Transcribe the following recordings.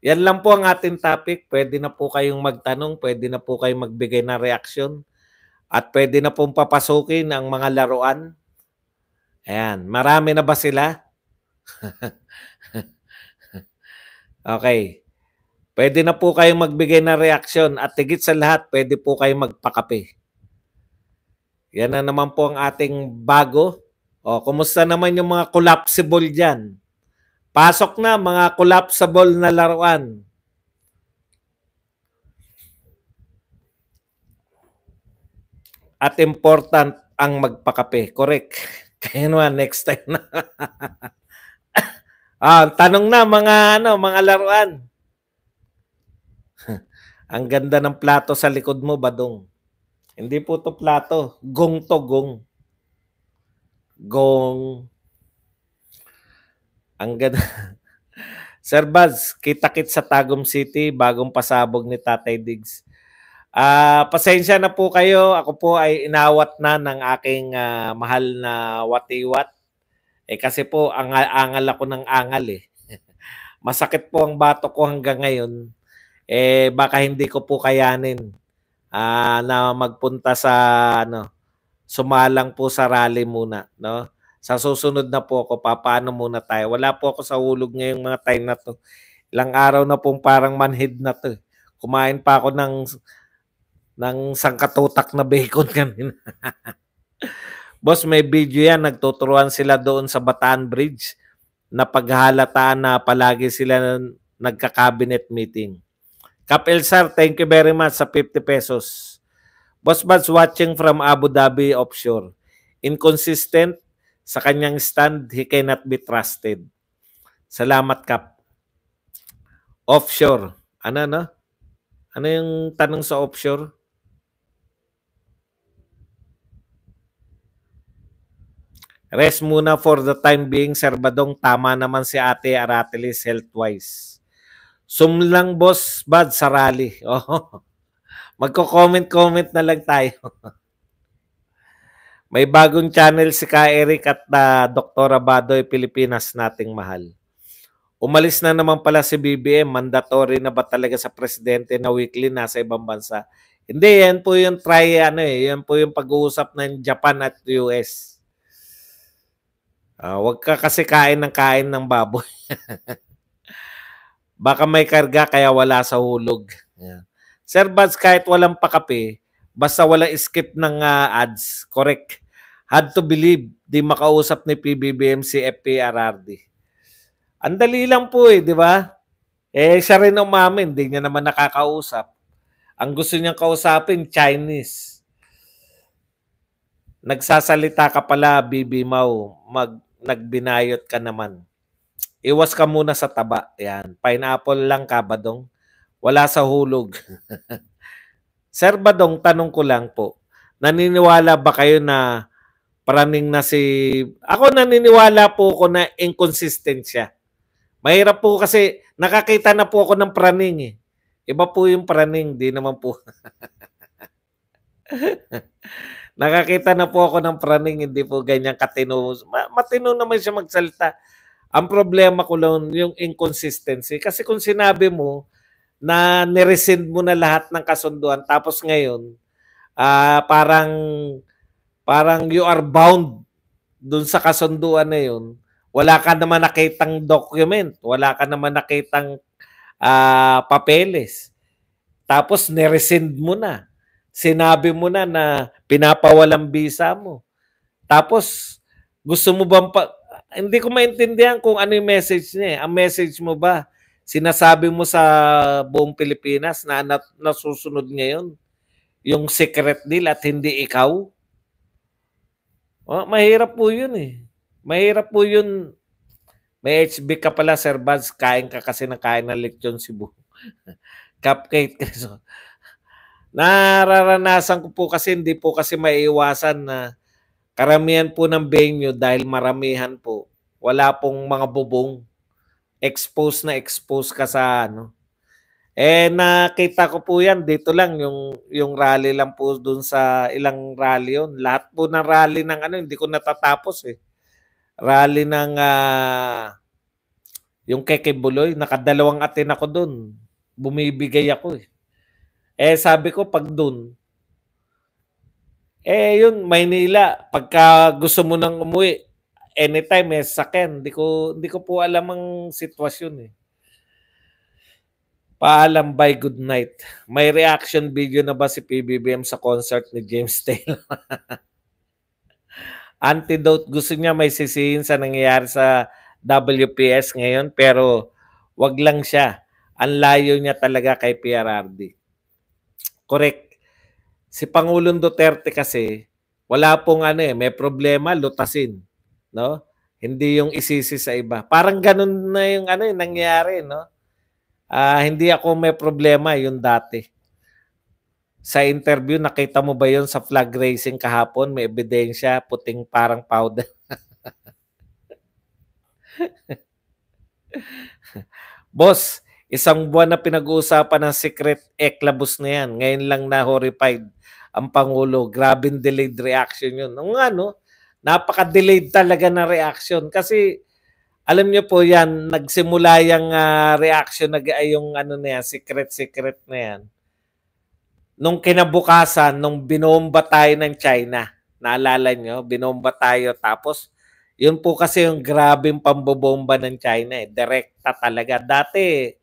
Yan lang po ang ating topic. Pwede na po kayong magtanong, pwede na po kayong magbigay ng reaksyon, at pwede na pong papasukin ang mga laruan. Ayan, marami na ba sila? Okay. Pwede na po kayong magbigay ng reaksyon at higit sa lahat, pwede po kayong magpakape. Yan na naman po ang ating bago. O, kumusta naman yung mga collapsible dyan? Pasok na mga collapsible na laruan. At important ang magpakape. Correct. Kaya naman, next time na. Tanong na mga laruan. Ang ganda ng plato sa likod mo, Badong. Hindi po to plato. Gong to, gong. Gong. Ang ganda. Sir Baz, kita-kit sa Tagum City, bagong pasabog ni Tatay Diggs. Pasensya na po kayo. Ako po ay inawat na ng aking mahal na watiwat. Kasi po, angal ako ng angal eh. Masakit po ang bato ko hanggang ngayon. Baka hindi ko po kayanin na magpunta sa sumalang po sa rally muna, no? Sa susunod na po ako, papaano muna tayo. Wala po ako sa hulog ngayong mga time na to. Ilang araw na pong parang manhid na to. Kumain pa ako ng sangkatutak na bacon kanina. Boss, may video yan. Nagtuturuan sila doon sa Bataan Bridge na paghahalataan na palagi sila nagka-cabinet meeting. Kap Elsar, thank you very much sa 50 pesos. Boss Buds watching from Abu Dhabi offshore. Inconsistent sa kanyang stand, he cannot be trusted. Salamat, Kap. Offshore. Ano? Ano yung tanong sa offshore? Rest muna for the time being, Sir Badong. Tama naman si Ate Aratelis health-wise. Lang, Boss Bud, sa rally. Oh. Magko-comment na lang tayo. May bagong channel si Ka Eric at Dr. Abadoy, Pilipinas nating mahal. Umalis na naman pala si BBM. Mandatory na ba talaga sa presidente na weekly nasa ibang bansa? Hindi, yan po yung yan po yung pag-uusap ng Japan at US. Wag ka kasi kain ng baboy. Baka may karga kaya wala sa hulog. Yeah. Sir Buds, kahit walang pakape, basta wala skip ng ads, correct. Had to believe, di makausap ni PBBM si FPRRD. Ang dali lang po di ba? Siya rin umamin, di niya naman nakakausap. Ang gusto niyang kausapin, Chinese. Nagsasalita ka pala, Bibi Mau, nagbinayot ka naman. Iwas ka muna sa taba. Yan. Pineapple lang ka, Badong. Wala sa hulog. Sir Badong, tanong ko lang po. Naniniwala ba kayo na paraning na si... Ako naniniwala po ko na inconsistent siya. Mahirap po kasi nakakita na po ako ng praning eh. Iba po yung praning, di naman po. Nakakita na po ako ng praning, hindi po ganyan katino. Matino naman siya magsalita. Ang problema ko lang yung inconsistency. Kasi kung sinabi mo na nirescind mo na lahat ng kasunduan, tapos ngayon, parang you are bound dun sa kasunduan na yun, wala ka naman nakitang document, wala ka naman nakitang papeles. Tapos nirescind mo na. Sinabi mo na pinapawalang visa mo. Tapos gusto mo bang hindi ko maintindihan kung ano yung message niya. Ang message mo ba, sinasabi mo sa buong Pilipinas na nasusunod ngayon yung secret deal at hindi ikaw? Mahirap po yun eh. Mahirap po yun. May HB ka pala, Sir Buds. Kain ka kasi ng kain ng lechon Cebu. Cupcake. Nararanasan ko po kasi hindi po kasi maiiwasan na karamihan po ng venue dahil maramihan po. Wala pong mga bubong. Expose ka sa nakita ko po yan dito lang yung rally lang po dun sa ilang rally yun. Lahat po ng rally ng hindi ko natatapos eh. Rally ng Yung kay Buloy, nakadalawang atin ako doon. Bumibigay ako eh. Sabi ko pag doon, yun, Maynila, pagka gusto mo nang umuwi, anytime may sakyan. Hindi ko po alam ang sitwasyon eh. Paalam, bye, good night. May reaction video na ba si PBBM sa concert ni James Taylor? Antidote, gusto niya may sisihin sa nangyayari sa WPS ngayon, pero wag lang siya. Ang layo niya talaga kay PRRD. Correct. Si Pangulong Duterte kasi, wala pong may problema, lutasin. No? Hindi yung isisi sa iba. Parang ganun na yung nangyayari, no? Hindi ako may problema yung dati. Sa interview, nakita mo ba yun sa flag raising kahapon? May ebidensya, puting parang powder. Boss, isang buwan na pinag-uusapan ng secret eklabos na yan. Ngayon lang na horrified ang Pangulo. Grabing delayed reaction yun. Napaka-delayed talaga na reaction. Kasi alam niyo po yan, nagsimula yung reaction, yung na yan, secret na yan. Nung kinabukasan, nung binomba tayo ng China, naalala nyo, binomba tayo, tapos yun po kasi yung grabing pambobomba ng China direkta talaga. Dati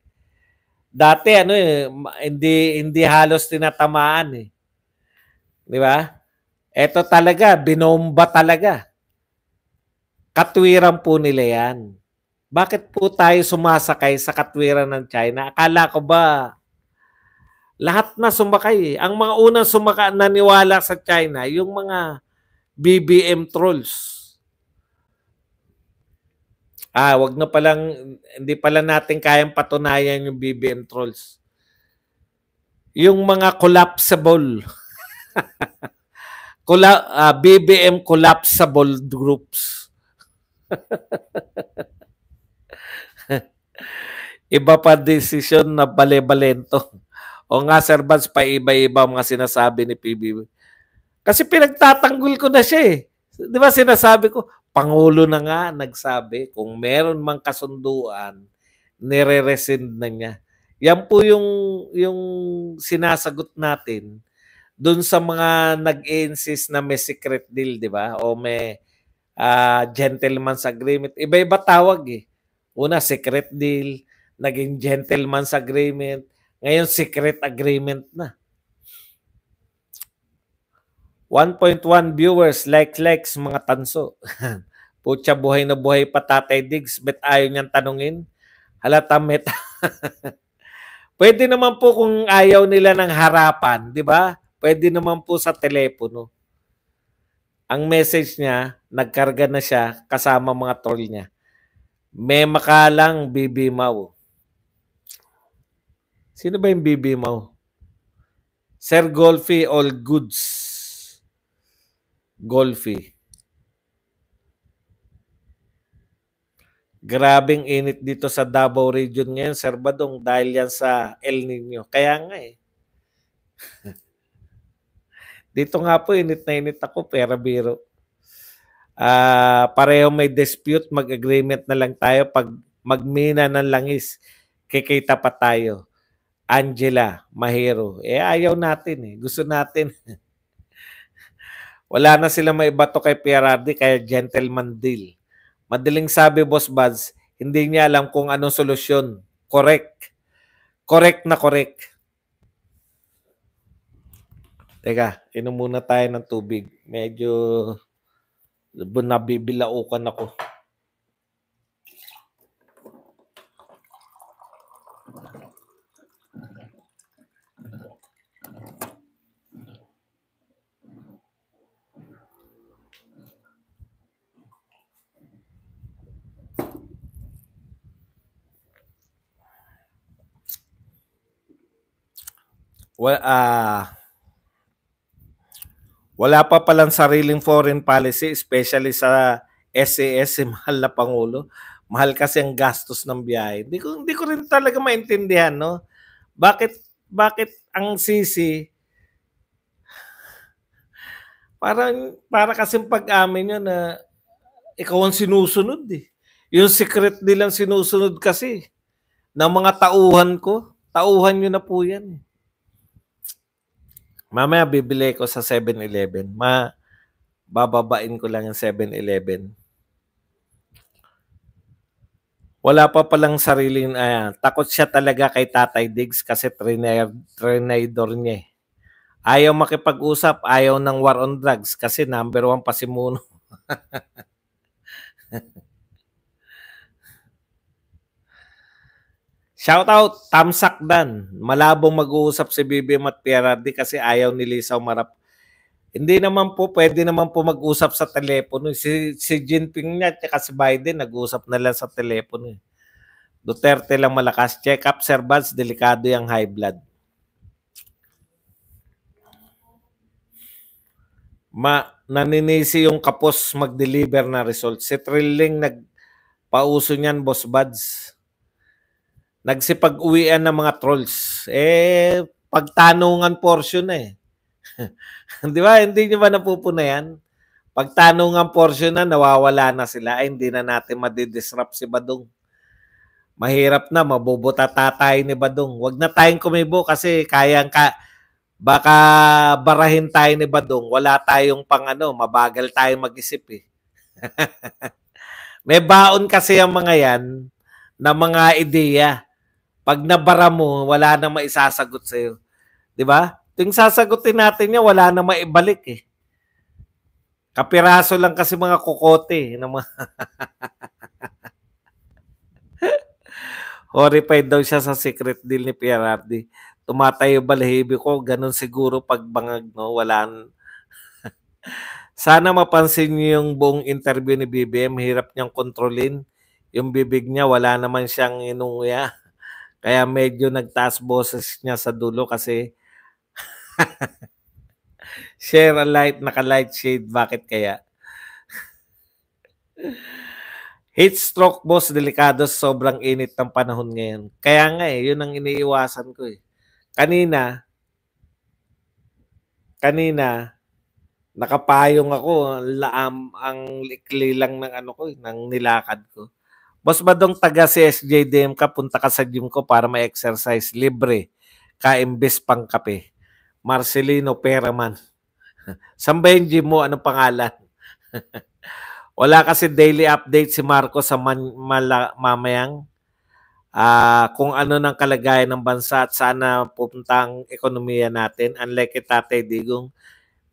hindi halos tinatamaan Di ba? Ito talaga, binomba talaga. Katwiran po nila yan. Bakit po tayo sumasakay sa katwiran ng China? Akala ko ba lahat na sumakay Ang mga unang naniwala sa China, yung mga BBM trolls. Wag na palang, hindi pala natin kayang patunayan yung BBM trolls. Yung mga collapsible. BBM collapsible groups. Iba pa desisyon na bale-balento. O nga, Sir Vance, paiba-iba mga sinasabi ni PBB. Kasi pinagtatanggol ko na siya Di ba sinasabi ko, Pangulo na nga nagsabi, kung meron mang kasunduan, nire-rescind na niya. Yan po yung sinasagot natin doon sa mga nag-insist na may secret deal, di ba? O may gentleman's agreement. Iba-iba tawag Una, secret deal, naging gentleman's agreement, ngayon secret agreement na. 1.1 viewers, likes, mga tanso. Putya, buhay na buhay pa Tatay Diggs, bet ayaw niyang tanungin. Halata meta. Pwede naman po kung ayaw nila ng harapan, di ba? Pwede naman po sa telepono. Ang message niya, nagkarga na siya kasama mga troll niya. May makalang BB Mau. Sino ba yung BB Mau? Sir Golfy, all goods. Golfy. Grabing init dito sa Davao region ngayon, Sir Badong, dahil yan sa El Nino. Kaya nga Dito nga po, init na init ako, pera biro. Pareho may dispute, mag-agreement na lang tayo. Pag magmina ng langis, kikita pa tayo. Angela Mahero. Ayaw natin Gusto natin. Wala na sila may bato kay PRRD, kaya gentleman deal. Madaling sabi, Boss Buds, hindi niya alam kung anong solusyon. Correct. Correct na correct. Teka, inom muna tayo ng tubig. Medyo nabibilaukan ako. Wala pa palang sariling foreign policy, especially sa SAS, si mahal na Pangulo. Mahal kasi ang gastos ng biyahe. Hindi ko rin talaga maintindihan, no? Bakit ang sisi para kasing pag-amin nyo na ikaw ang sinusunod Yung secret nilang sinusunod kasi ng mga tauhan ko. Tauhan nyo na po yan. Mamaya bibili ko sa 7-Eleven. Bababain ko lang yung 7-Eleven. Wala pa palang sariling, takot siya talaga kay Tatay Diggs kasi trinidor niya eh. Ayaw makipag-usap, ayaw ng war on drugs kasi number 1 pasimuno. Shoutout, Tamsak Dan. Malabong mag-uusap si BBM at PRRD kasi ayaw ni Lisa Umarap. Hindi naman po, pwede naman po mag-usap sa telepono. Si Jinping niya at si Biden nag-uusap na lang sa telepono. Duterte lang malakas. Check up, Sir Buds. Delikado yung high blood. Naninisi yung kapos mag-deliver na result. Si Trilling nagpauso niyan, Boss Buds. Nagsipag-uwian ng mga trolls. Pagtanungan portion na eh. Di ba? Hindi nyo ba napupuna yan? Pagtanungan portion na, nawawala na sila. Ay, hindi na natin madidisrupt si Badong. Mahirap na, mabubuta tatay ni Badong. Huwag na tayong kumibo kasi baka barahin tayo ni Badong. Wala tayong mabagal tayong mag-isip eh. May baon kasi ang mga yan na mga ideya. Pag nabara mo, wala na maisasagot sa'yo. Di ba? Yung sasagutin natin niya, wala na maibalik eh. Kapiraso lang kasi mga kokote. Horrified daw siya sa secret deal ni PRRD. Tumatayo balahibi ko, ganun siguro pagbangag, no? Sana mapansin niyo yung buong interview ni BBM, hirap niyang kontrolin. Yung bibig niya, wala naman siyang inunguya. Kaya medyo nagtaas boses niya sa dulo kasi share a light, naka-light shade. Bakit kaya? Heat stroke, boss, delikado, sobrang init ng panahon ngayon. Kaya nga yun ang iniiwasan ko eh. Kanina, nakapayong ako, ang likli lang ng ng nilakad ko. Boss Badong, taga CSJDM ka, punta ka sa gym ko para ma-exercise libre. Kaimbes pang kape. Marcelino Peraman. Saan ba yung gym mo? Anong pangalan? Wala kasi daily update si Marco sa mamayang kung ano ng kalagayan ng bansa at sana pupunta ang ekonomiya natin. Unlike kay Tatay Digong,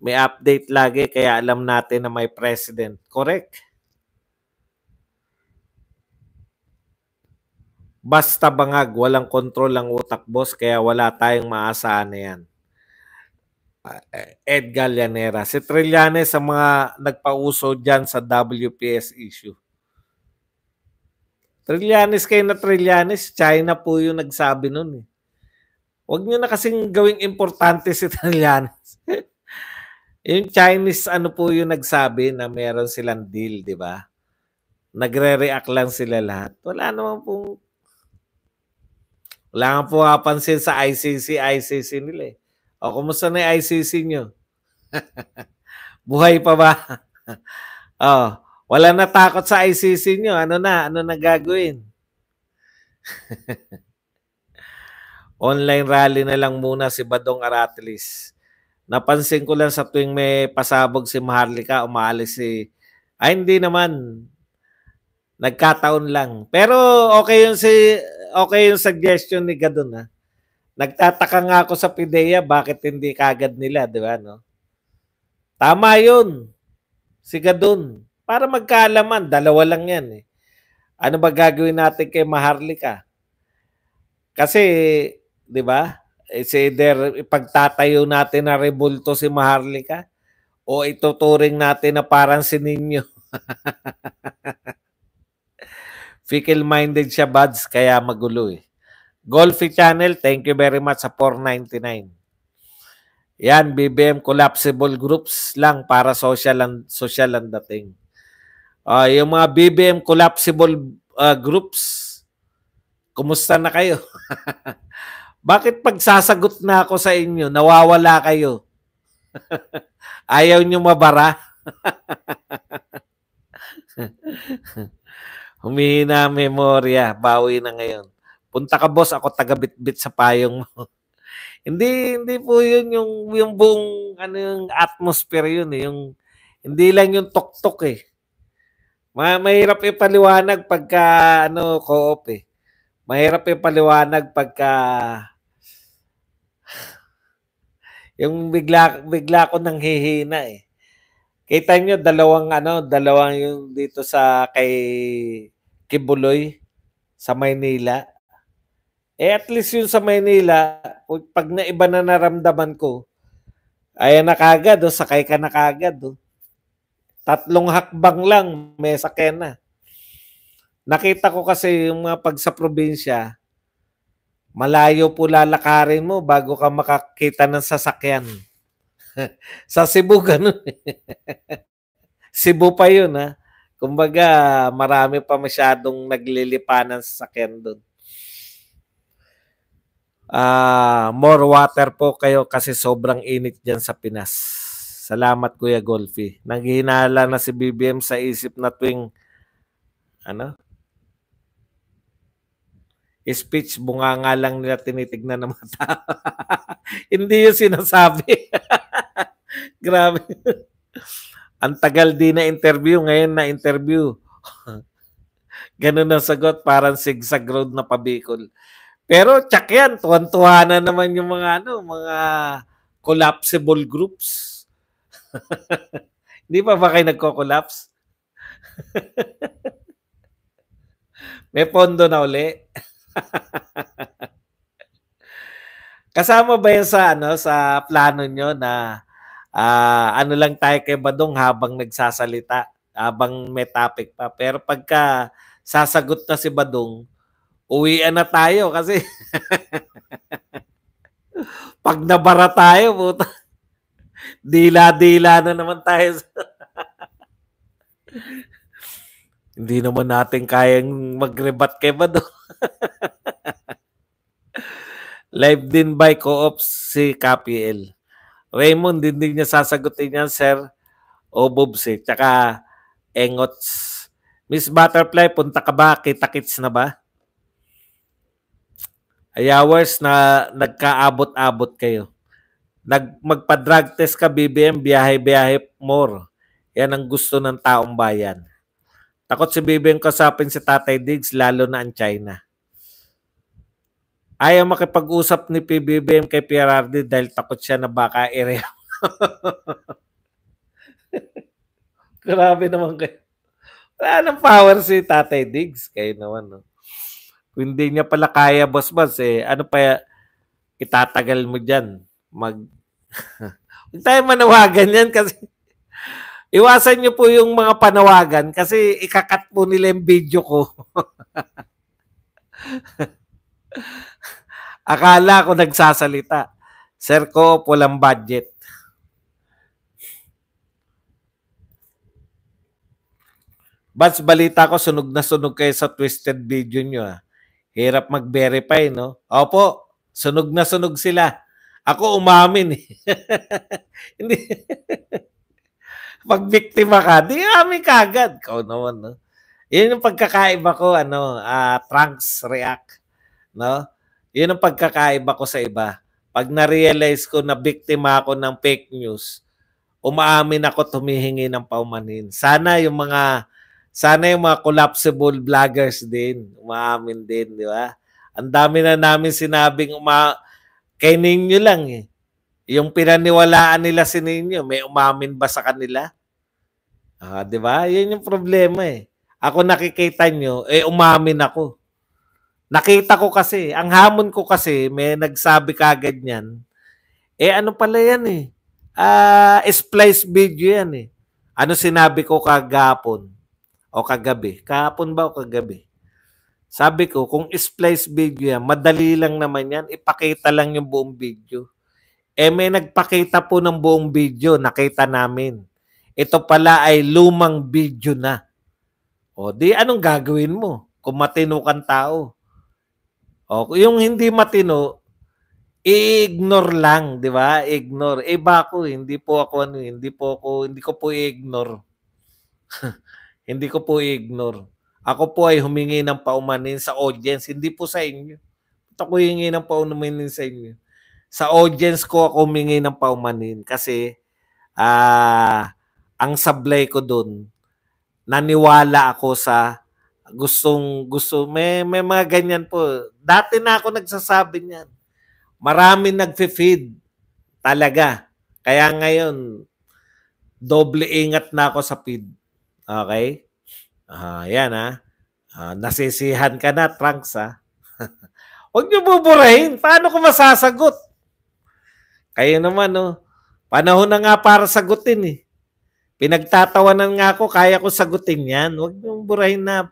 may update lagi kaya alam natin na may president. Correct. Basta bangag, walang kontrol ang utak, boss, kaya wala tayong maasahan na yan. Ed Gallanera. Si Trillanes sa mga nagpauso dyan sa WPS issue. Trillanes kayo na Trillanes, China po yung nagsabi nun eh. Huwag nyo na kasing gawing importante si Trillanes. Yung Chinese po yung nagsabi na meron silang deal, di ba? Nagre-react lang sila lahat. Wala nga po kapansin sa ICC nila eh. O, kumusta na yung ICC nyo? Buhay pa ba? Wala na takot sa ICC nyo. Ano na gagawin? Online rally na lang muna si Badong Aratilis. Napansin ko lang sa tuwing may pasabog si Maharlika, umaalis hindi naman. Nagkataon lang. Pero okay yung suggestion ni Gadon ha. Nagtataka nga ako sa PIDEA bakit hindi kagad nila, di ba, no? Tama yun. Si Gadon. Para magkaalaman, dalawa lang yan eh. Ano ba gagawin natin kay Maharlika? Kasi, di ba? It's either ipagtatayo natin na rebulto si Maharlika o ituturing natin na parang si Nino. Fickle-minded siya, Buds, kaya magulo eh. Golfy Channel, thank you very much sa 499. Yan, BBM collapsible groups lang para social ang dating. Yung mga BBM collapsible groups, kumusta na kayo? Bakit pag sasagot na ako sa inyo, nawawala kayo? Ayaw nyo mabara? Humihina ang memorya, bawi na ngayon. Punta ka boss, ako taga-bitbit sa payong mo. Hindi po 'yun yung buong ano yung atmosphere 'yun eh, yung hindi lang yung tuktok eh. Mahirap ipaliwanag pagka ano co-op eh. Mahirap ipaliwanag pagka yung bigla ko nang hihina eh. Kita nyo dalawang yung dito sa kay Kibuloy sa Maynila. At least yung sa Maynila, pag naiba na naramdaman ko, ayan na kagad, sakay ka na kagad. 3 hakbang lang, may sakyan na. Nakita ko kasi yung mga pag sa probinsya, malayo po lalakarin mo bago ka makakita ng sasakyan. Sa Cebu, ganun. Cebu pa yun, ha? Kumbaga, marami pa masyadong naglilipanan sa sasakyan doon. More water po kayo kasi sobrang init dyan sa Pinas. Salamat Kuya Golfy. Nanghihinala na si BBM sa isip na tuwing speech, bunga nga lang nila tinitignan ng mga tao. Hindi yung sinasabi. Grabe. Ang tagal din na interview, ngayon na interview. Ganun ang sagot, parang zigzag road na pabikol. Pero tsak yan, tuwan-tuwa na naman yung mga mga collapsible groups. Hindi pa ba kayo nagko-collapse? May pondo na uli. Kasama ba yan sa sa plano nyo na lang tayo kay Badong habang nagsasalita, habang may topic pa. Pero pagka sasagot na si Badong, uwian na tayo kasi pag nabara tayo, puta, dila-dila na naman tayo. Hindi naman natin kayang mag-rebat kay Badong. Live din by co-op si KPL. Raymond, hindi niya sasagutin yan, sir. O Bobse. Tsaka Engots. Miss Butterfly, punta ka ba? Kita-kits na ba? Ayawers na nagkaabot-abot kayo. Magpa-drug test ka, BBM, biyahe-biyahe more. Yan ang gusto ng taong bayan. Takot si BBM kasapin si Tatay Diggs, lalo na ang China. Ayaw makipag-usap ni PBBM kay PRRD dahil takot siya na baka area. Grabe naman kayo. Wala nang power si Tatay Diggs. Kayo naman, no? Kung hindi niya pala kaya, boss, ano pa itatagal mo dyan? Huwag tayo manawagan yan kasi iwasan niyo po yung mga panawagan kasi ikakat po nila yung video ko. Akala ko nagsasalita. Sir ko, walang budget. Bats, balita ko, sunog na sunog kayo sa twisted video nyo. Hirap mag-verify, no? Opo, sunog na sunog sila. Ako umamin. Hindi. Pag biktima ka, di amin kagad. Ikaw naman, no? Yun yung pagkakaiba ko, Trunks React, no? Yun ang pagkakaiba ko sa iba. Pag na-realize ko na biktima ako ng fake news, umaamin ako, humihingi ng paumanhin. Sana yung mga collapsible vloggers din, umaamin din, di ba? Ang dami na namin sinabing kay Ninyo lang eh. Yung pinaniwalaan nila si Ninyo, may umamin ba sa kanila? Di ba? Yun yung problema eh. Ako nakikita nyo, umamin ako. Nakita ko kasi, ang hamon ko kasi, may nagsabi kagad niyan, ano pala yan eh? Splice video yan eh. Ano sinabi ko kagapon? O kagabi? Kahapon ba o kagabi? Sabi ko, kung splice video yan, madali lang naman yan, ipakita lang yung buong video. May nagpakita po ng buong video, nakita namin. Ito pala ay lumang video na. O di anong gagawin mo kung matino kang tao? O yung hindi matino, i-ignore lang, di ba? Ignore. Bako, hindi ko po i-ignore. Hindi ko po i-ignore. Ako po ay humingi ng paumanin sa audience, hindi po sa inyo. Ako humingi ng paumanin sa inyo. Sa audience ko ako humingi ng paumanin kasi ang sablay ko doon, naniwala ako sa gusto, may mga ganyan po. Dati na ako nagsasabi niyan. Marami nagfe-feed talaga. Kaya ngayon, doble ingat na ako sa feed. Okay? Yan nasisihan ka na, Trunks Huwag niyo buburahin. Paano ko masasagot? Kayo naman, panahon na nga para sagutin eh. Pinagtatawanan nga ako, kaya ko sagutin yan. Huwag niyong burahin na.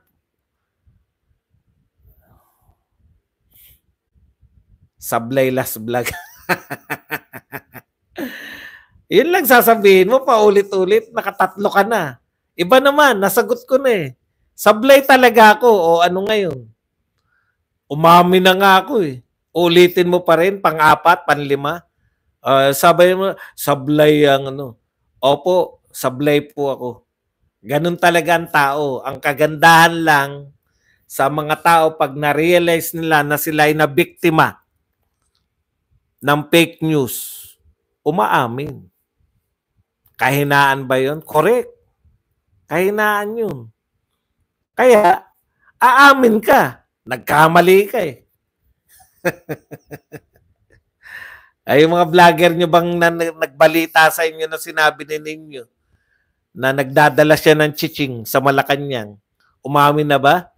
Sablay last vlog. Yun lang sasabihin mo, paulit-ulit, nakatatlo ka na. Iba naman, nasagot ko na eh. Sablay talaga ako, o ano ngayon? Umami na nga ako eh. Ulitin mo pa rin, pang-apat, pang-lima. Sabi mo, sablay ang ano. Opo, sablay po ako. Ganun talaga ang tao. Ang kagandahan lang sa mga tao pag na-realize nila na sila ay nabiktima ng fake news, umaamin. Kahinaan ba yun? Correct. Kahinaan yun. Kaya, aamin ka. Nagkamali ka eh. Ay, yung mga vlogger nyo bang nagbalita sa inyo na sinabi ninyo na nagdadala siya ng chiching sa Malacanang? Umamin na ba?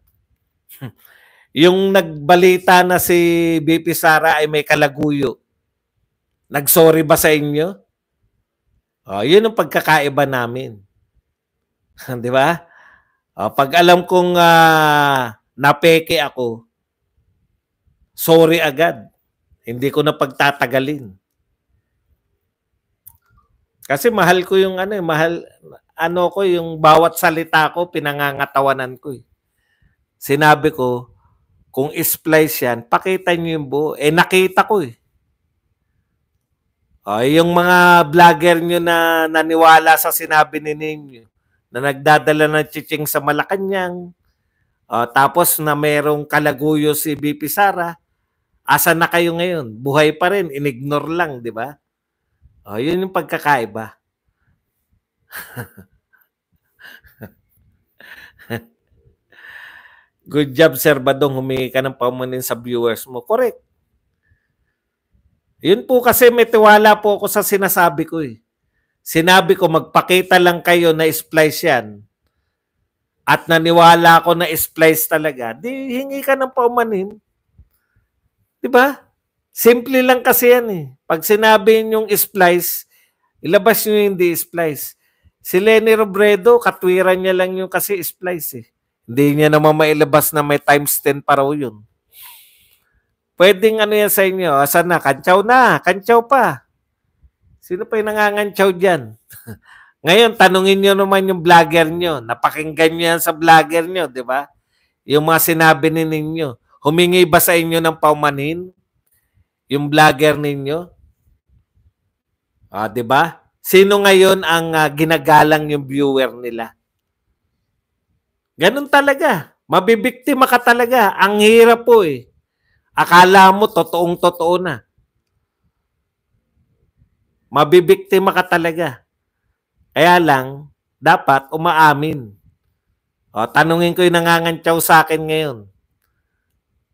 Yung nagbalita na si BP Sara ay may kalaguyo, nagsorry ba sa inyo? Yun ang pagkakaiba namin. Di ba? Pag alam kong napeke ako, sorry agad. Hindi ko na pagtatagalin. Kasi mahal ko yung yung bawat salita ko, pinangangatawanan ko eh. Sinabi ko, kung splice yan, pakita niyo yung buo. Nakita ko eh. Yung mga vlogger nyo na naniwala sa sinabi ninyo, na nagdadala ng chiching sa Malacanang, tapos na merong kalaguyo si BP Sara, asan na kayo ngayon? Buhay pa rin, inignore lang, di ba? Yun yung pagkakaiba. Good job, Sir Badong. Humingi ka ng paumanin sa viewers mo. Correct. Yun po kasi may tiwala po ako sa sinasabi ko eh. Sinabi ko magpakita lang kayo na splice yan. At naniwala ako na splice talaga. Di hingi ka ng paumanin. Diba? Simple lang kasi yan eh. Pag sinabi yung splice, ilabas nyo yung di splice. Si Lenny Robredo, katwiran niya lang yung kasi splice eh. Hindi niya naman mailabas na may times 10 pa raw yun. Pwedeng ano yan sa inyo. Asan na? Kantsaw na. Kantsaw pa. Sino pa yung nangangantsaw dyan? Ngayon, tanungin nyo naman yung vlogger nyo. Napakinggan nyo yan sa vlogger nyo, di ba? Yung mga sinabi ninyo. Humingi ba sa inyo ng paumanin? Yung vlogger ninyo? Di ba? Sino ngayon ang ginagalang yung viewer nila? Ganun talaga. Mabibiktima ka talaga. Ang hirap po eh. Akala mo totoong-totoo na. Mabibiktima ka talaga. Kaya lang, dapat umaamin. Tanungin ko yung nangangantsaw sa akin ngayon.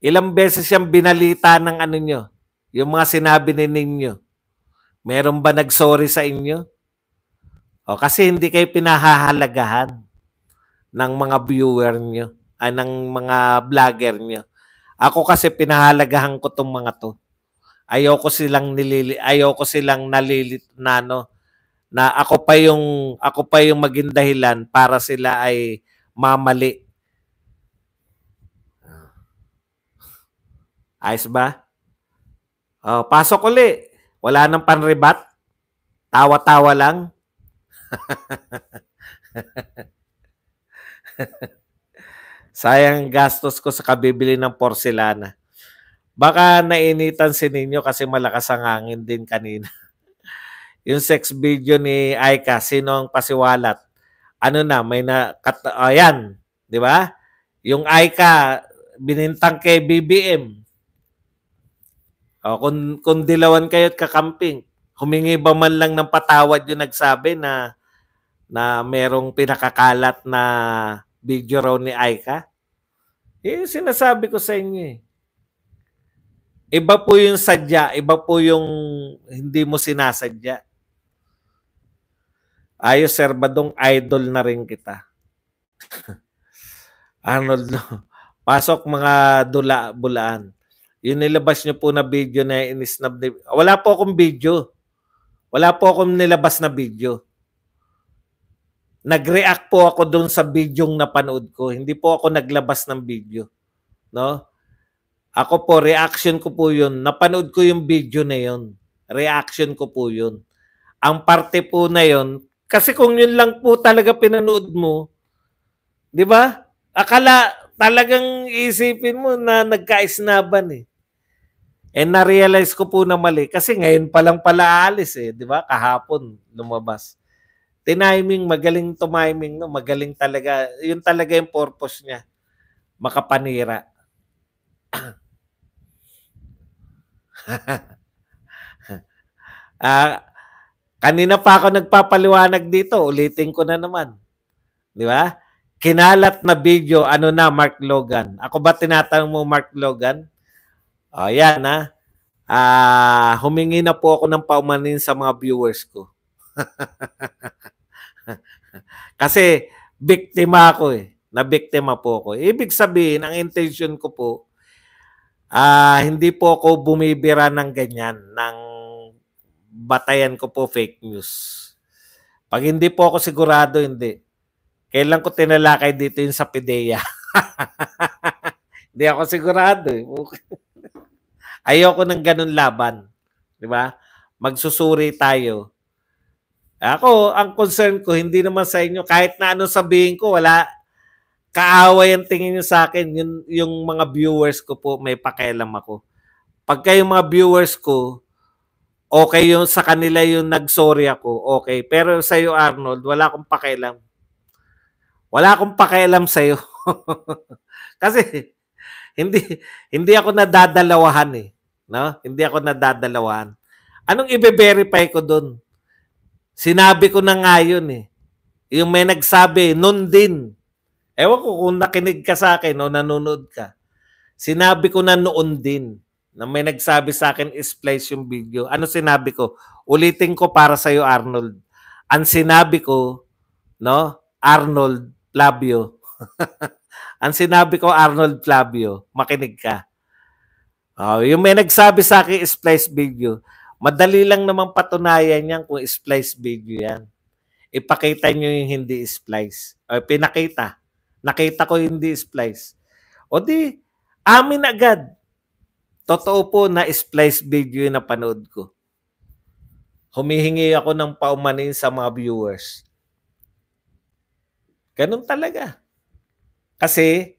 Ilang beses siyang binalita ng ano nyo? Yung mga sinabi ninyo. Meron ba nagsorry sa inyo? Kasi hindi kayo pinahahalagahan ng mga viewer nyo, ng mga vlogger nyo. Ako kasi pinahalagahan ko tong mga to. Ayoko silang nalilit na ako pa yung maging dahilan para sila ay mamali. Ayos ba? Pasok uli. Wala nang panribat. Tawa-tawa lang. Sayang gastos ko sa kabibili ng porselana. Baka nainitan si Ninyo kasi malakas ang hangin din kanina. Yung sex video ni Aika, sino ang pasiwalat? Ano na, may ayan, di ba? Yung Aika, binintang kay BBM. O, kung dilawan kayo at kakamping, humingi ba man lang ng patawad yung nagsabi na merong pinakakalat na video raw ni Aika? Eh, sinasabi ko sa inyo eh. Iba po yung sadya, iba po yung hindi mo sinasadya. Ayos, Sir Badong, idol na rin kita. Arnold, pasok mga bulaan. Yung nilabas nyo po na video na inisnab. Wala po akong video. Wala po akong nilabas na video. Nag-react po ako doon sa bidyong napanood ko. Hindi po ako naglabas ng video. No? Ako po, reaction ko po yun. Napanood ko yung video na yun. Reaction ko po yun. Ang parte po na yun, kasi kung yun lang po talaga pinanood mo, di ba? Akala talagang isipin mo na nagkaisnaban eh. And na-realize ko po na mali. Kasi ngayon pa lang pala alis eh. Di ba? Kahapon lumabas. Tiniming, magaling tumiming. No? Magaling talaga. Yun talaga yung purpose niya. Makapanira. Kanina pa ako nagpapaliwanag dito. Ulitin ko na naman. Di ba? Kinalat na video, ano na, Mark Logan. Ako ba tinatanong mo, Mark Logan? O, yan ha. Humingi na po ako ng paumanin sa mga viewers ko. Kasi biktima ako eh. Nabiktima po ako. Ibig sabihin, ang intention ko po, hindi po ako bumibira ng ganyan, ng batayan ko po fake news. Pag hindi po ako sigurado, hindi. Kailan ko tinalakay dito yung sa PIDEA? Hindi ako sigurado eh. Ayoko ng ganun laban. Di ba? Magsusuri tayo. Ako, ang concern ko, hindi naman sa inyo, kahit na ano sabihin ko, wala, kaaway ang tingin nyo sa akin, yung mga viewers ko po, may pakialam ako. Pag kayong mga viewers ko, okay yung sa kanila yung nag-sorry ako, okay. Pero sa iyo, Arnold, wala akong pakialam. Wala akong pakialam sa iyo. Kasi hindi ako nadadalawahan eh, no? Hindi ako nadadalawahan. Anong i-verify ko doon? Sinabi ko na nga yun eh. Yung may nagsabi, nun din. Ewan ko kung nakinig ka sa akin o nanonood ka. Sinabi ko na noon din na may nagsabi sa akin, splice yung video. Ano sinabi ko? Ulitin ko para sa iyo, Arnold. Ang sinabi ko, no? Arnold Flavio. Ang sinabi ko, Arnold Flavio, makinig ka. Yung may nagsabi sa akin, splice video. Madali lang naman patunayan yan kung splice video yan. Ipakita nyo yung hindi splice. Pinakita. Nakita ko yung hindi splice. O di, amin agad. Totoo po na splice video yung napanood ko. Humihingi ako ng paumanin sa mga viewers. Ganun talaga. Kasi,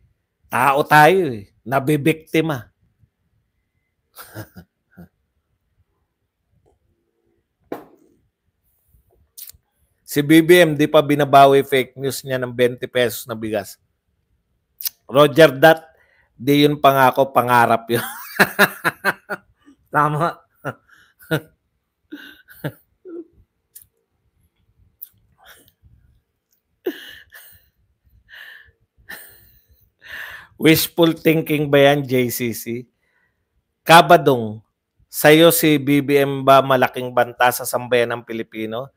tao tayo eh. Nabibiktima. Si BBM, di pa binabawi fake news niya ng 20 pesos na bigas. Roger Dat, di yun pangako, pangarap yun. Tama. Wishful thinking ba yan, JCC? Kabadong, sa'yo si BBM ba malaking banta sa sambayan ng Pilipino?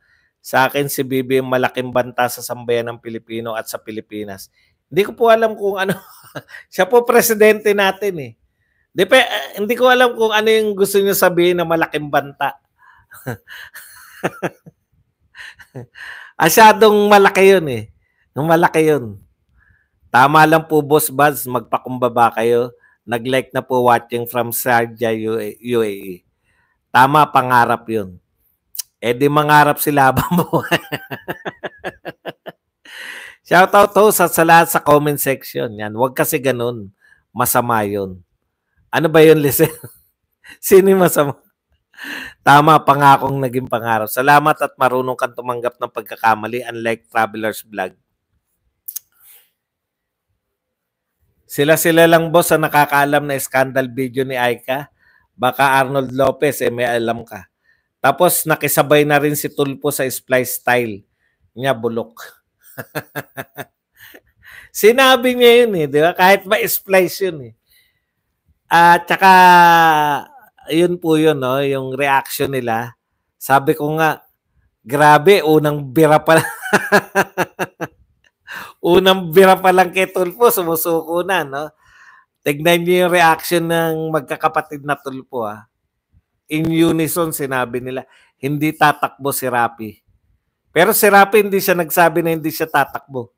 Sa akin si BBM malaking banta sa sambayan ng Pilipino at sa Pilipinas. Hindi ko po alam kung ano. Siya po presidente natin eh. Hindi ko alam kung ano yung gusto niyo sabihin na malaking banta. Asyadong malaki yun eh. Malaki yun. Tama lang po, Boss Buzz, magpakumbaba kayo. Nag-like na po watching from Sharjah, UAE. Tama, pangarap yun. Di mangarap sila habang buhay. Shoutout to sa lahat sa comment section. Yan, huwag kasi ganun. Masama yun. Ano ba yun, listen? Sino yung masama? Tama, pangakong naging pangarap. Salamat at marunong kang tumanggap ng pagkakamali unlike Traveler's Vlog. Sila lang boss ang nakakaalam na scandal video ni Aika. Baka Arnold Lopez may alam ka. Tapos nakisabay na rin si Tulpo sa splice style niya bulok. Sinabi niya yun di ba? Kahit ba splice yun At saka yun po yun yung reaction nila. Sabi ko nga, grabe, unang bira pa unang bira pa lang kay Tulpo, sumusuko na, no? Tignan niyo yung reaction ng magkakapatid na Tulpo, In unison, sinabi nila, hindi tatakbo si Rapi. Pero si Rapi, hindi siya nagsabi na hindi siya tatakbo.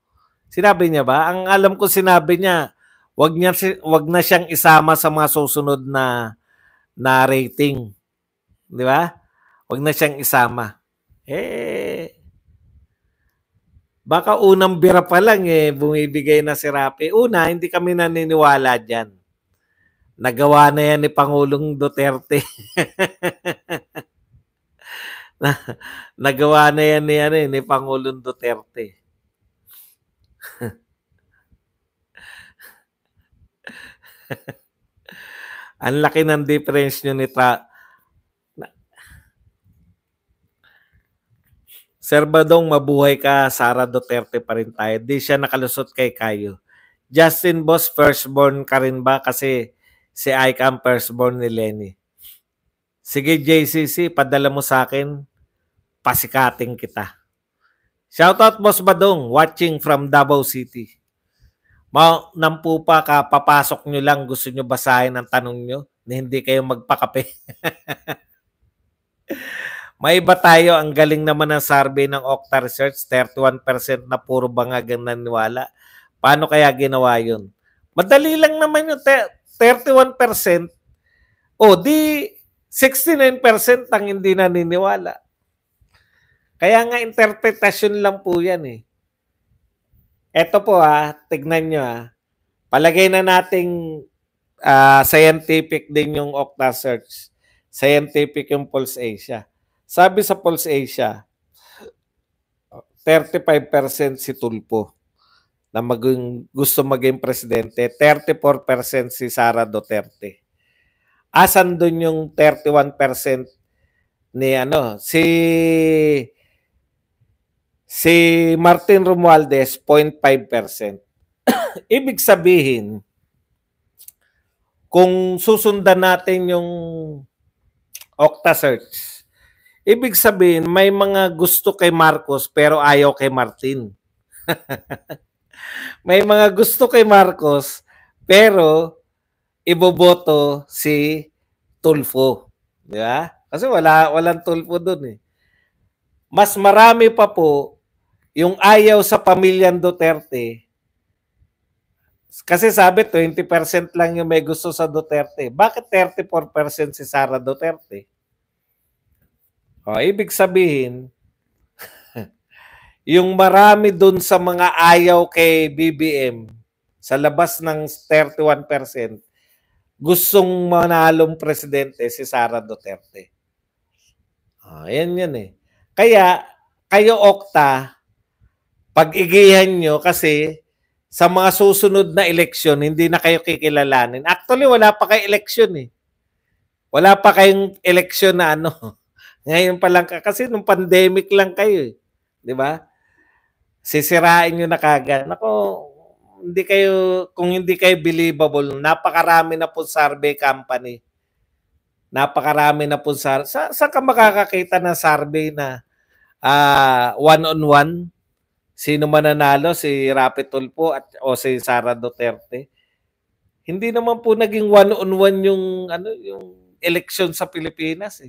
Sinabi niya ba? Ang alam ko sinabi niya, wag na siyang isama sa mga susunod na rating. Di ba? Wag na siyang isama. Baka unang bira pa lang bumibigay na si Rapi. Una, hindi kami naniniwala dyan. Nagawa na yan ni Pangulong Duterte. Nagawa na yan ni Pangulong Duterte. Ang laki ng difference nyo ni Sir Badong, mabuhay ka. Sara Duterte pa rin tayo. Di siya nakalusot kay Kayo. Justin Boss, firstborn ka rin ba? Kasi si Aika ang firstborn ni Lenny. Sige JCC, padala mo sa akin. Pasikating kita. Shoutout Boss Badong, watching from Davao City. Nampu pa ka, papasok nyo lang, gusto nyo basahin ang tanong nyo na hindi kayo magpakape. May iba tayo, ang galing naman ng survey ng Okta Research, 31% na puro bangag ang naniwala. Paano kaya ginawa yun? Madali lang naman yung 31%. Di 69% ang hindi naniniwala. Kaya nga interpretasyon lang po yan Ito po tignan nyo Palagay na nating scientific din yung Okta Search. Scientific yung Pulse Asia. Sabi sa Pulse Asia, 35% si Tulpo na gusto maging presidente, 34% si Sara Duterte. Asan doon yung 31% ni si Martin Romualdez, 0.5%. Ibig sabihin, kung susundan natin yung Okta Search, ibig sabihin, may mga gusto kay Marcos pero ayaw kay Martin. May mga gusto kay Marcos pero iboboto si Tulfo. Di ba? Kasi walang Tulfo doon Mas marami pa po yung ayaw sa pamilyang Duterte. Kasi sabi 20% lang yung may gusto sa Duterte. Bakit 34% si Sara Duterte? Ibig sabihin, yung marami dun sa mga ayaw kay BBM, sa labas ng 31%, gustong manalong presidente si Sara Duterte. Yan Kaya, kayo Okta, pag-igihan nyo kasi sa mga susunod na eleksyon, hindi na kayo kikilalanin. Actually, wala pa kayong eleksyon Wala pa kayong eleksyon na Ngayon pa lang kasi nung pandemic lang kayo di ba? Sisirain niyo na kagad. Nako, kung hindi kayo believable, napakarami na po survey company. Napakarami na po saan ka makakakita ng survey na one-on-one? Sino mananalo, si Rapi Tulfo o si Sara Duterte? Hindi naman po naging one-on-one yung election sa Pilipinas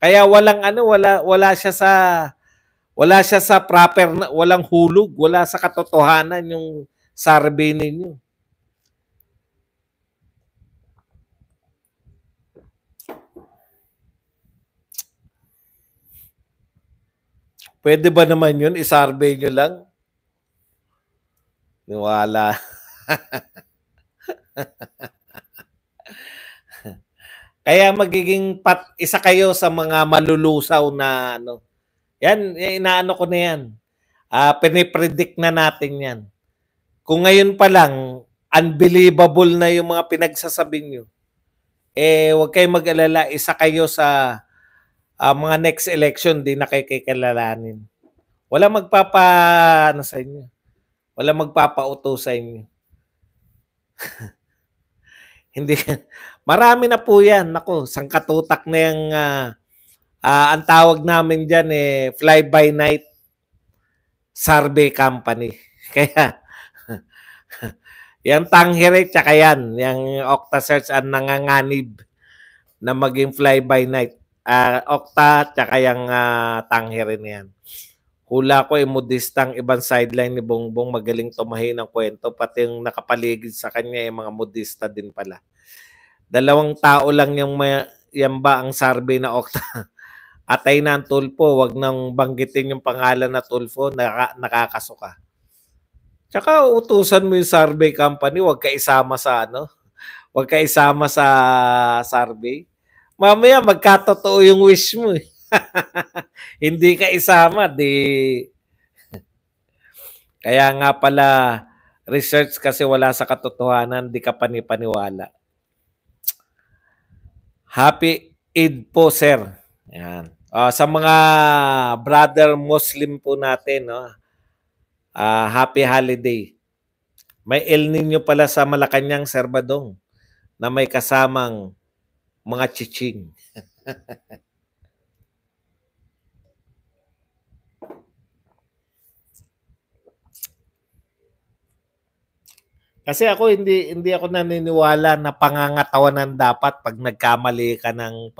Kaya wala siya sa proper walang hulog, wala sa katotohanan yung survey ninyo. Pwede ba naman yun? I-survey nyo lang? Wala. Kaya magiging isa kayo sa mga malulusaw na Yan, inaano ko na yan. Pinipredict na natin yan. Kung ngayon pa lang, unbelievable na yung mga pinagsasabi nyo. Huwag kayong mag-alala, isa kayo sa mga next election, di na kayo kikilalanin. Wala ano sa inyo. Wala magpapauto sa inyo. Hindi. Marami na po yan. Naku, sangkatutak na yung ang tawag namin dyan fly-by-night survey company. Kaya, yung Tangere, tsaka yan, yung Octa Search ang nanganganib na maging fly-by-night. Octa, tsaka yung Tangere na yan. Hula ko modistang ibang sideline ni Bongbong, magaling tumahi ng kwento, pati yung nakapaligid sa kanya yung mga modista din pala. 2 tao lang yung yan ba ang survey na Octa. Atay na ang Tulfo, wag nang banggitin yung pangalan na Tulfo, nakakasuka. Tsaka utusan mo yung survey company, wag ka isama sa wag ka isama sa survey. Mamaya magkatotoo yung wish mo eh. Hindi ka isama, Kaya nga pala, research kasi wala sa katotohanan, di ka panipaniwala. Happy Eid po, sir. Yan. Sa mga brother Muslim po natin, happy holiday. May El Nino pala sa Malacanang, Sir Badong, na may kasamang mga chiching. Kasi ako hindi ako naniniwala na pangangatawanan dapat pag nagkamali ka ng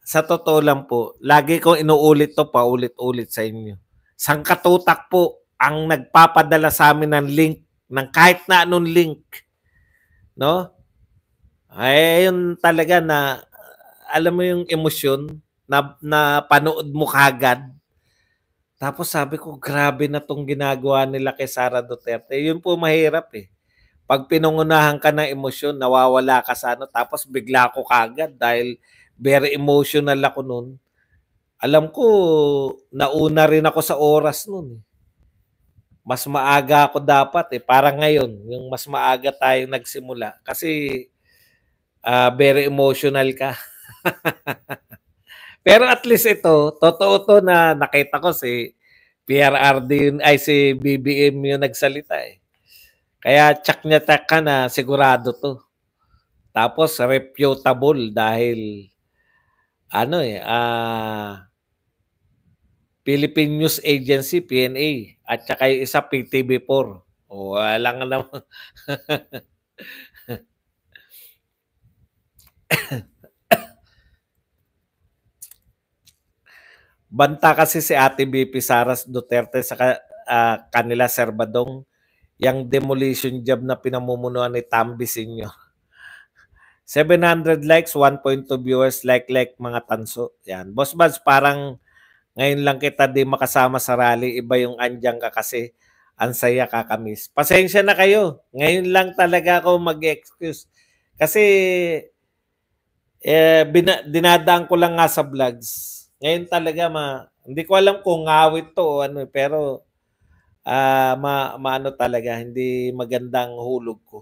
sa totoo lang po, lagi kong inuulit to paulit-ulit sa inyo. Sangkatutak po ang nagpapadala sa amin ng link, ng kahit na anong link. No? Ay, yun talaga na, alam mo yung emosyon na panood mo kagad. Tapos sabi ko, grabe na tong ginagawa nila kay Sara Duterte. Yun po mahirap eh. Pag pinungunahan ka ng emosyon, nawawala ka sa tapos bigla ko kagad dahil very emotional ako nun. Alam ko, nauna rin ako sa oras nun. Mas maaga ako dapat parang ngayon, yung mas maaga tayong nagsimula. Kasi very emotional ka. Pero at least ito, totoo to na nakita ko si PRRD yun, ay si BBM yung nagsalita Kaya check niya ka na sigurado to. Tapos reputable dahil Philippine News Agency, PNA, at saka yung isa PTV4. Wala nga naman. Banta kasi si Ate BP Sara Duterte sa kanila, Sir Badong, yung demolition job na pinamumunuan ni Tambi Sinyo. 700 likes, 1.2 viewers, like mga tanso. Yan. Boss Buds, parang ngayon lang kita di makasama sa rally. Iba yung andyang ka kasi ang saya kakamiss. Pasensya na kayo. Ngayon lang talaga ako mag-excuse. Kasi dinadaan ko lang nga sa vlogs. Ngayon talaga hindi ko alam kung ngawit to o pero maano talaga, hindi magandang hulog ko.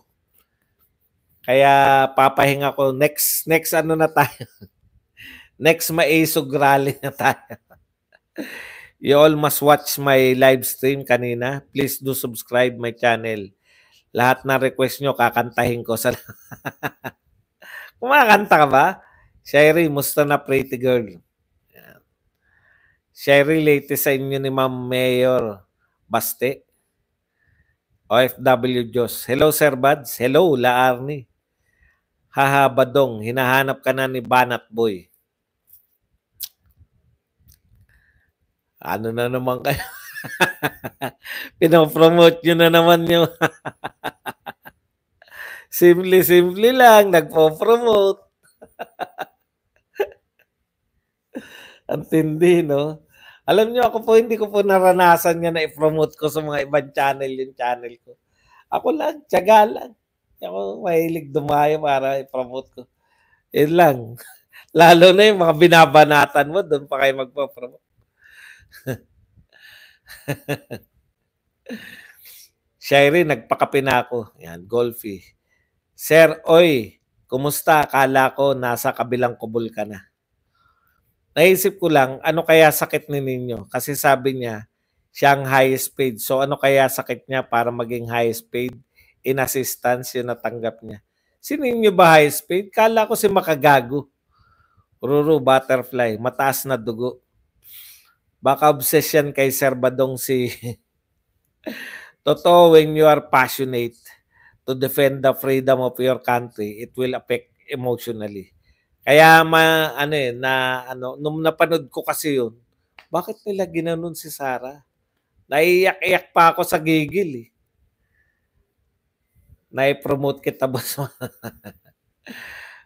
Kaya papahinga ko next na tayo. Next Maisog rally na tayo. You all must watch my live stream kanina. Please do subscribe my channel. Lahat na request nyo kakantahin ko sa Kumakanta ka ba? Sherry, musta na pretty girl? Sherry, latest sa inyo ni Ma'am Mayor Baste. OFW Diyos. Hello, Sir Buds. Hello, La Arnie. Haha, Badong. Hinahanap ka na ni Banat Boy. Ano na naman kayo? Pinopromote nyo na naman yung simple lang. Nagpo-promote. Ang tindi, no? Alam nyo, ako po, hindi ko po naranasan nga na i-promote ko sa mga ibang channel yung channel ko. Ako lang, tiyaga lang. Ako mahilig dumayo para i-promote ko. Yun lang. Lalo na yung mga binabanatan mo, doon pa kayo magpo-promote. Shairi, nagpakape na ako. Yan, Golfy. Sir, oy, kumusta? Akala ko nasa kabilang kubol ka na. Naisip ko lang, ano kaya sakit ni Ninyo? Kasi sabi niya, siya ang highest paid. So ano kaya sakit niya para maging highest paid? In assistance, yun natanggap niya. Si Ninyo ba highest paid? Kala ko si Makagago. Ruru, butterfly, mataas na dugo. Baka obsession kay Sir Badong si... Totoo, when you are passionate to defend the freedom of your country, it will affect emotionally. Kaya nung napanood ko kasi yun, bakit nila ginanon si Sarah? Naiyak-iyak pa ako sa gigil eh. Nai-promote kita ba?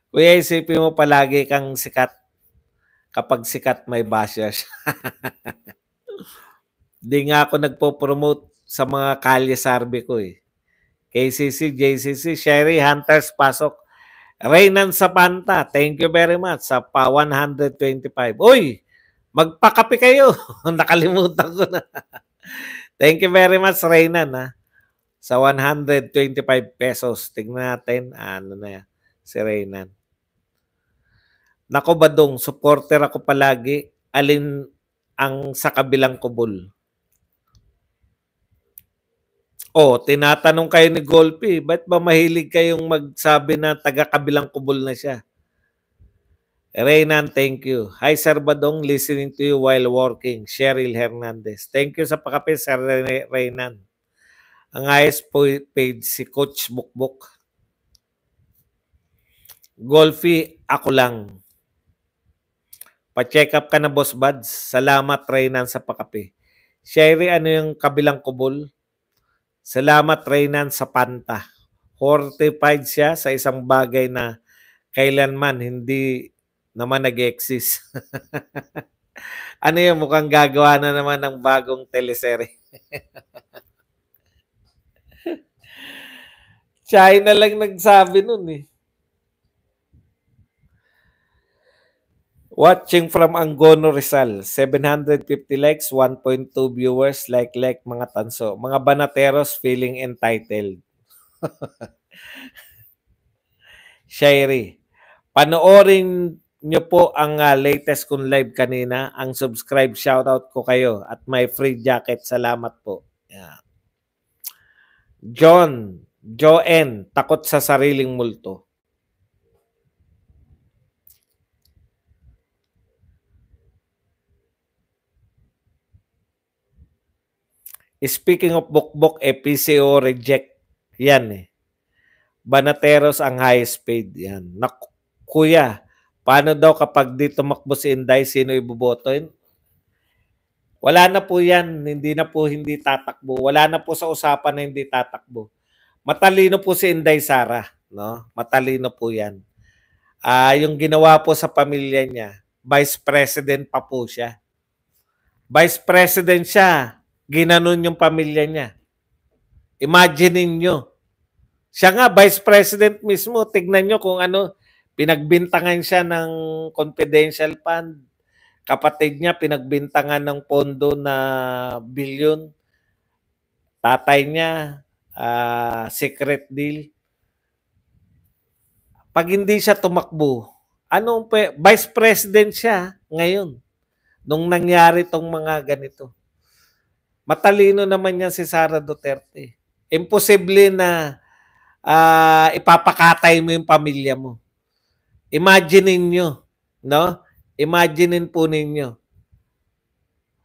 Kuya, isipin mo palagi kang sikat. Kapag sikat may bashers. Di nga ako nagpo-promote sa mga kalye sarbe ko eh. KCC, JCC, Sherry, Hunters, pasok. Reynan Sapanta, thank you very much sa pa 125. Uy, magpakape kayo. Nakalimutan ko na. Thank you very much, Reynan, ha? Sa 125 pesos. Tignan natin, ano na yan, si Reynan. Nako Badong, supporter ako palagi. Alin ang sa kabilang kubol? Oh, tinatanong kayo ni Golpi, ba't ba mahilig kayong magsabi na taga-kabilang kubol na siya? Reynan, thank you. Hi, Sir Badong, listening to you while working. Cheryl Hernandez. Thank you sa pakape, Sir Reynan. Ang highest paid si Coach Bukbuk. Golfi, ako lang. Pa-check up ka na, Boss Buds. Salamat, Reynan, sa pakape. Sherry, ano yung kabilang kubol? Salamat, Reynan, sa panta. Hortified siya sa isang bagay na kailanman hindi naman nag-exist. Ano yung mukhang gagawa na naman ng bagong teleserye? China lang nagsabi nun eh. Watching from Angono Rizal, 750 likes, 1.2 viewers, like mga tanso. Mga banateros feeling entitled. Shairi, panoorin nyo po ang latest kong live kanina. Ang subscribe, shoutout ko kayo at may free jacket. Salamat po. Yeah. Joanne, takot sa sariling multo. Speaking of bukbok, PCO reject. Yan eh. Banateros ang highest paid. Yan. Kuya, paano daw kapag dito tumakbo si Inday, sino iboboto? Wala na po yan. Hindi tatakbo. Wala na po sa usapan na hindi tatakbo. Matalino po si Inday Sara. No? Matalino po yan. Yung ginawa po sa pamilya niya, Vice President pa po siya. Vice President siya. Ginanon yung pamilya niya. Imagine niyo. Siya nga, Vice President mismo. Tignan nyo kung ano, pinagbintangan siya ng confidential fund. Kapatid niya, pinagbintangan ng pondo na bilyon. Tatay niya, secret deal. Pag hindi siya tumakbo, Vice President siya ngayon nung nangyari tong mga ganito. Matalino naman yan si Sara Duterte. Imposible na ipapakatay mo yung pamilya mo. Imagine niyo, no? Imagine po ninyo.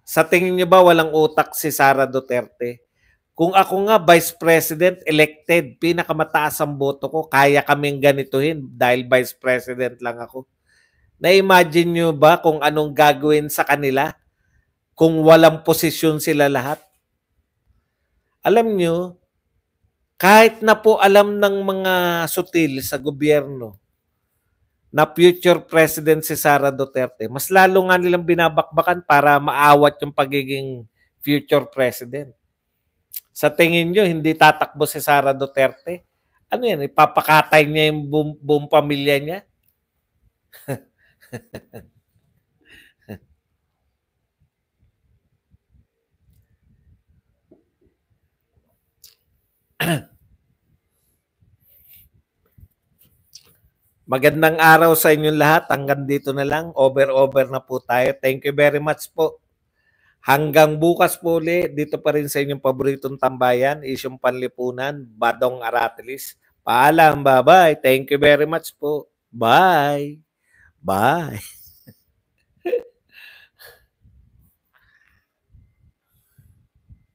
Sa tingin niyo ba walang utak si Sara Duterte? Kung ako nga Vice President elected, pinakamataas ang boto ko, kaya kaming ganituhin dahil Vice President lang ako. Na-imagine niyo ba kung anong gagawin sa kanila kung walang posisyon sila lahat? Alam niyo, kahit na po alam ng mga sutil sa gobyerno na future president si Sara Duterte, mas lalo nga nilang binabakbakan para maawat yung pagiging future president. Sa tingin nyo, hindi tatakbo si Sara Duterte? Ano yan, ipapakatay niya yung buong pamilya niya? Magandang araw sa inyong lahat. Hanggang dito na lang. Over na po tayo. Thank you very much po. Hanggang bukas po ulit, dito pa rin sa inyong paboritong tambayan, Isyong Panlipunan, Badong Aratilis. Paalam, bye-bye. Thank you very much po. Bye. Bye.